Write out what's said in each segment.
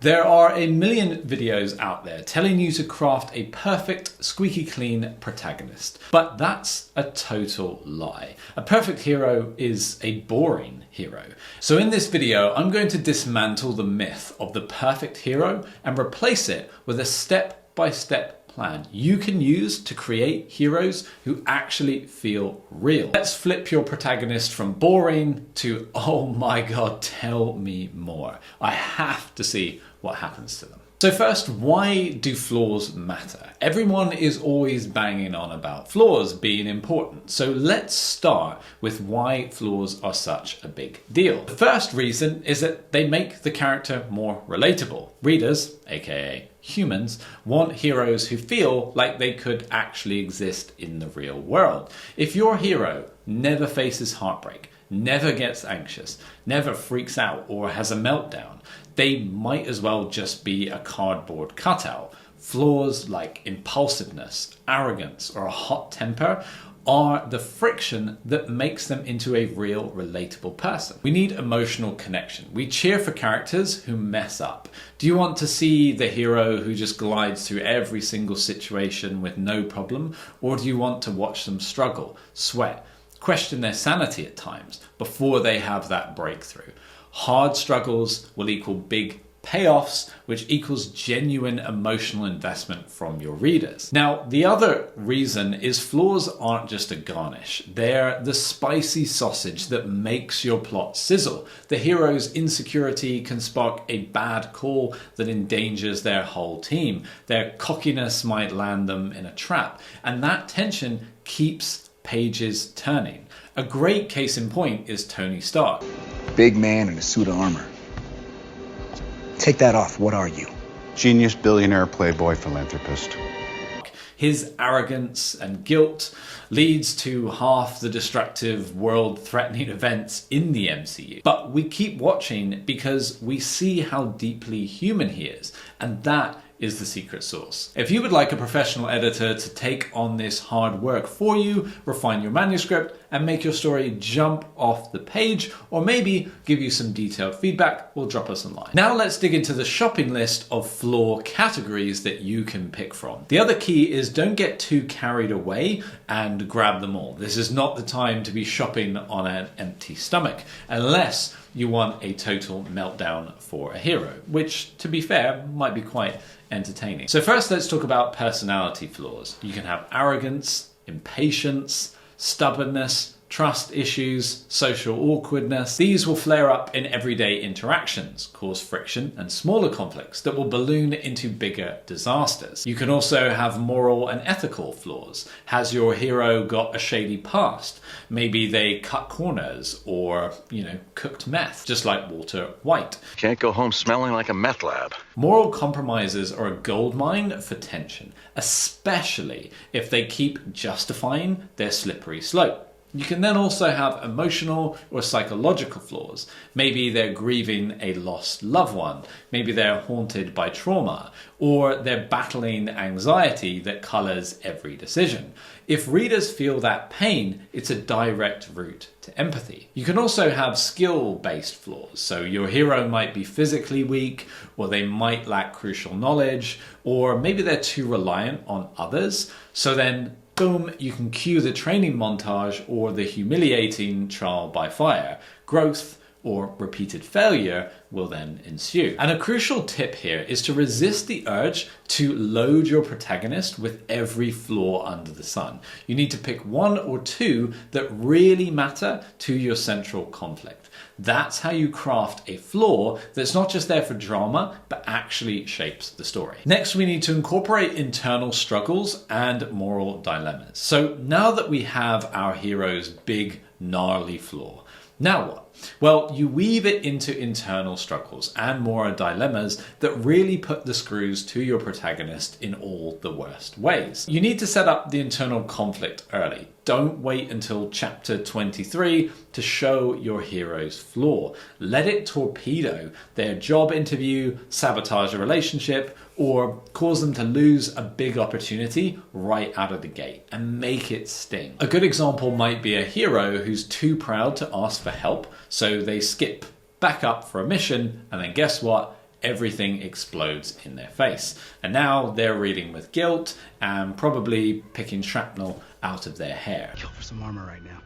There are a million videos out there telling you to craft a perfect, squeaky clean protagonist, but that's a total lie. A perfect hero is a boring hero. So in this video, I'm going to dismantle the myth of the perfect hero and replace it with a step-by-step plan you can use to create heroes who actually feel real. Let's flip your protagonist from boring to, oh my god, tell me more. I have to see what happens to them. So first, why do flaws matter? Everyone is always banging on about flaws being important. So let's start with why flaws are such a big deal. The first reason is that they make the character more relatable. Readers, aka humans, want heroes who feel like they could actually exist in the real world. If your hero never faces heartbreak, never gets anxious, never freaks out or has a meltdown, they might as well just be a cardboard cutout. Flaws like impulsiveness, arrogance, or a hot temper are the friction that makes them into a real, relatable person. We need emotional connection. We cheer for characters who mess up. Do you want to see the hero who just glides through every single situation with no problem? Or do you want to watch them struggle, sweat, question their sanity at times before they have that breakthrough? Hard struggles will equal big payoffs, which equals genuine emotional investment from your readers. Now, the other reason is flaws aren't just a garnish. They're the spicy sausage that makes your plot sizzle. The hero's insecurity can spark a bad call that endangers their whole team. Their cockiness might land them in a trap, and that tension keeps pages turning. A great case in point is Tony Stark. Big man in a suit of armor. Take that off, what are you? Genius, billionaire, playboy, philanthropist. His arrogance and guilt leads to half the destructive, world-threatening events in the MCU. But we keep watching because we see how deeply human he is, and that is the secret sauce. If you would like a professional editor to take on this hard work for you, refine your manuscript, and make your story jump off the page, or maybe give you some detailed feedback, well, drop us a line. Now let's dig into the shopping list of flaw categories that you can pick from. The other key is don't get too carried away and grab them all. This is not the time to be shopping on an empty stomach, unless you want a total meltdown for a hero, which, to be fair, might be quite entertaining. So first, let's talk about personality flaws. You can have arrogance, impatience, stubbornness, trust issues, social awkwardness. These will flare up in everyday interactions, cause friction and smaller conflicts that will balloon into bigger disasters. You can also have moral and ethical flaws. Has your hero got a shady past? Maybe they cut corners or, cooked meth, just like Walter White. Can't go home smelling like a meth lab. Moral compromises are a goldmine for tension, especially if they keep justifying their slippery slope. You can then also have emotional or psychological flaws. Maybe they're grieving a lost loved one. Maybe they're haunted by trauma, or they're battling anxiety that colors every decision. If readers feel that pain, it's a direct route to empathy. You can also have skill-based flaws. So your hero might be physically weak, or they might lack crucial knowledge, or maybe they're too reliant on others. So then boom, you can cue the training montage or the humiliating trial by fire. Growth or repeated failure will then ensue. And a crucial tip here is to resist the urge to load your protagonist with every flaw under the sun. You need to pick one or two that really matter to your central conflict. That's how you craft a flaw that's not just there for drama, but actually shapes the story. Next, we need to incorporate internal struggles and moral dilemmas. So now that we have our hero's big, gnarly flaw, now what? Well, you weave it into internal struggles and moral dilemmas that really put the screws to your protagonist in all the worst ways. You need to set up the internal conflict early. Don't wait until chapter 23 to show your hero's flaw. Let it torpedo their job interview, sabotage a relationship, or cause them to lose a big opportunity right out of the gate, and make it sting. A good example might be a hero who's too proud to ask for help, so they skip back up for a mission, and then guess what? everything explodes in their face. And now they're reeling with guilt and probably picking shrapnel out of their hair. Kill for some armor right now.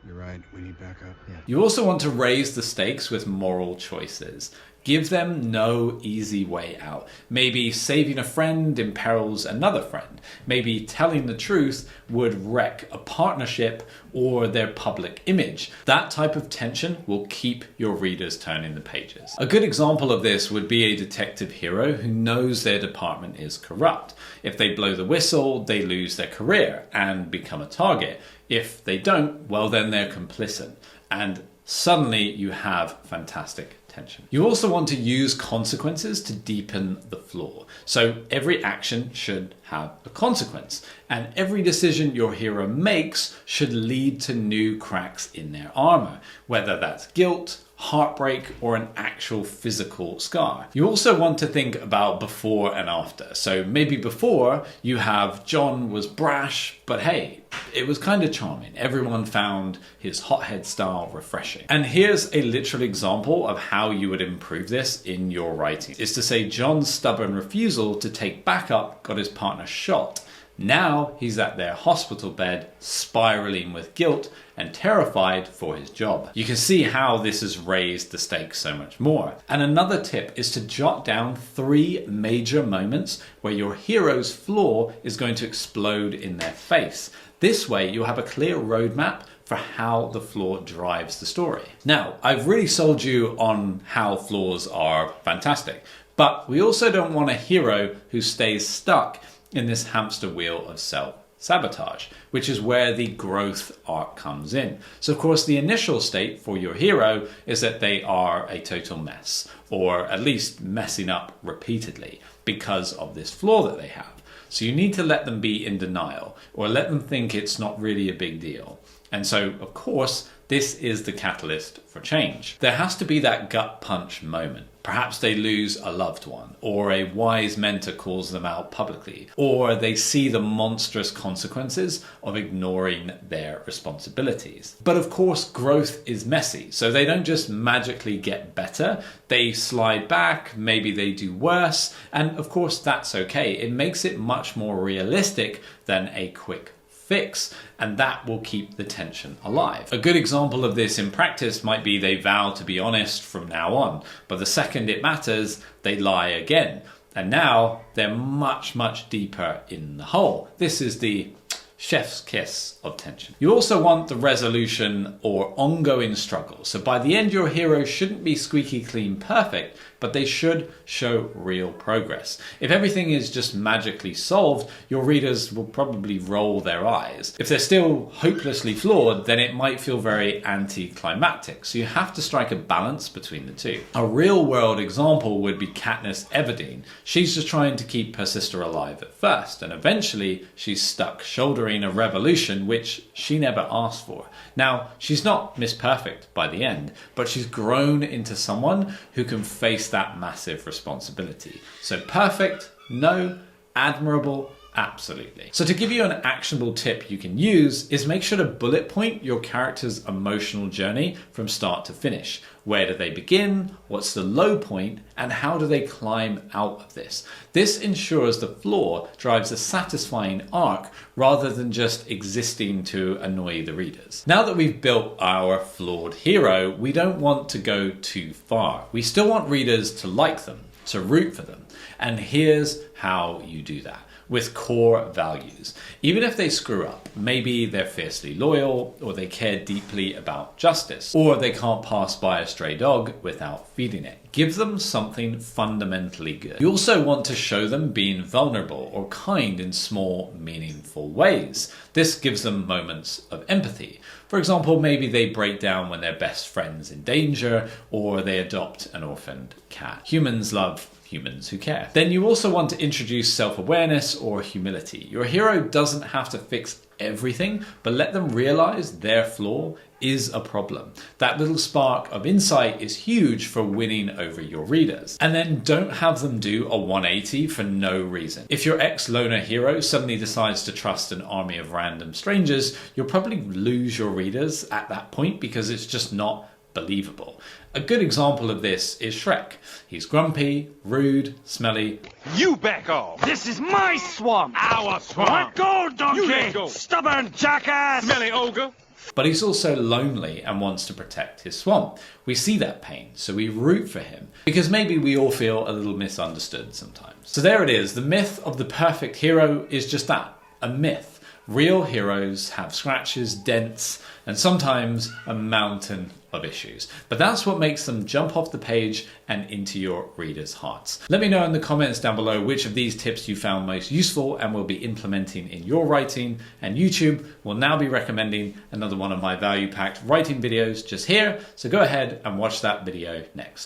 You're right, we need backup. Yeah. You also want to raise the stakes with moral choices. Give them no easy way out. Maybe saving a friend imperils another friend. Maybe telling the truth would wreck a partnership or their public image. That type of tension will keep your readers turning the pages. A good example of this would be a detective hero who knows their department is corrupt. If they blow the whistle, they lose their career and become a target. If they don't, well then they're complicit. And suddenly you have fantastic tension. You also want to use consequences to deepen the flaw. So every action should have a consequence, and every decision your hero makes should lead to new cracks in their armor, whether that's guilt, heartbreak, or an actual physical scar. You also want to think about before and after. So maybe before you have John was brash, but hey, it was kind of charming. Everyone found his hothead style refreshing. And here's a literal example of how you would improve this in your writing. Is to say John's stubborn refusal to take backup got his partner shot. Now he's at their hospital bed, spiraling with guilt and terrified for his job. You can see how this has raised the stakes so much more. And another tip is to jot down 3 major moments where your hero's flaw is going to explode in their face. This way you'll have a clear roadmap for how the flaw drives the story. Now, I've really sold you on how flaws are fantastic, but we also don't want a hero who stays stuck in this hamster wheel of self-sabotage, which is where the growth arc comes in. So of course the initial state for your hero is that they are a total mess, or at least messing up repeatedly because of this flaw that they have. So you need to let them be in denial, or let them think it's not really a big deal. And so of course this is the catalyst for change. There has to be that gut punch moment. Perhaps they lose a loved one, or a wise mentor calls them out publicly, or they see the monstrous consequences of ignoring their responsibilities. But of course, growth is messy, so they don't just magically get better. They slide back, maybe they do worse, and of course that's okay. It makes it much more realistic than a quick fix, and that will keep the tension alive. A good example of this in practice might be they vow to be honest from now on, but the second it matters, they lie again. And now they're much, much deeper in the hole. This is the chef's kiss of tension. You also want the resolution or ongoing struggle. So by the end, your hero shouldn't be squeaky clean perfect, but they should show real progress. If everything is just magically solved, your readers will probably roll their eyes. If they're still hopelessly flawed, then it might feel very anticlimactic. So you have to strike a balance between the two. A real world example would be Katniss Everdeen. She's just trying to keep her sister alive at first, and eventually she's stuck shouldering a revolution which she never asked for. Now, she's not Miss Perfect by the end, but she's grown into someone who can face that massive responsibility. So perfect, no. Admirable, absolutely. So to give you an actionable tip you can use is make sure to bullet point your character's emotional journey from start to finish. Where do they begin? What's the low point? And how do they climb out of this? This ensures the flaw drives a satisfying arc rather than just existing to annoy the readers. Now that we've built our flawed hero, we don't want to go too far. We still want readers to like them, to root for them. And here's how you do that. With core values. Even if they screw up, maybe they're fiercely loyal, or they care deeply about justice, or they can't pass by a stray dog without feeding it. Give them something fundamentally good. You also want to show them being vulnerable or kind in small, meaningful ways. This gives them moments of empathy. For example, maybe they break down when their best friend's in danger, or they adopt an orphaned cat. Humans love humans who care. Then you also want to introduce self-awareness or humility. Your hero doesn't have to fix everything, but let them realize their flaw is a problem. That little spark of insight is huge for winning over your readers. And then don't have them do a 180 for no reason. If your ex-loner hero suddenly decides to trust an army of random strangers, you'll probably lose your readers at that point because it's just not believable. A good example of this is Shrek. He's grumpy, rude, smelly. You back off! This is my swamp! Our swamp! Let go, donkey! You let go! Stubborn jackass! Smelly ogre! But he's also lonely and wants to protect his swamp. We see that pain, so we root for him, because maybe we all feel a little misunderstood sometimes. So there it is, the myth of the perfect hero is just that, a myth. Real heroes have scratches, dents, and sometimes a mountain of issues. But that's what makes them jump off the page and into your readers' hearts. Let me know in the comments down below which of these tips you found most useful and will be implementing in your writing. And YouTube will now be recommending another one of my value-packed writing videos just here. So go ahead and watch that video next.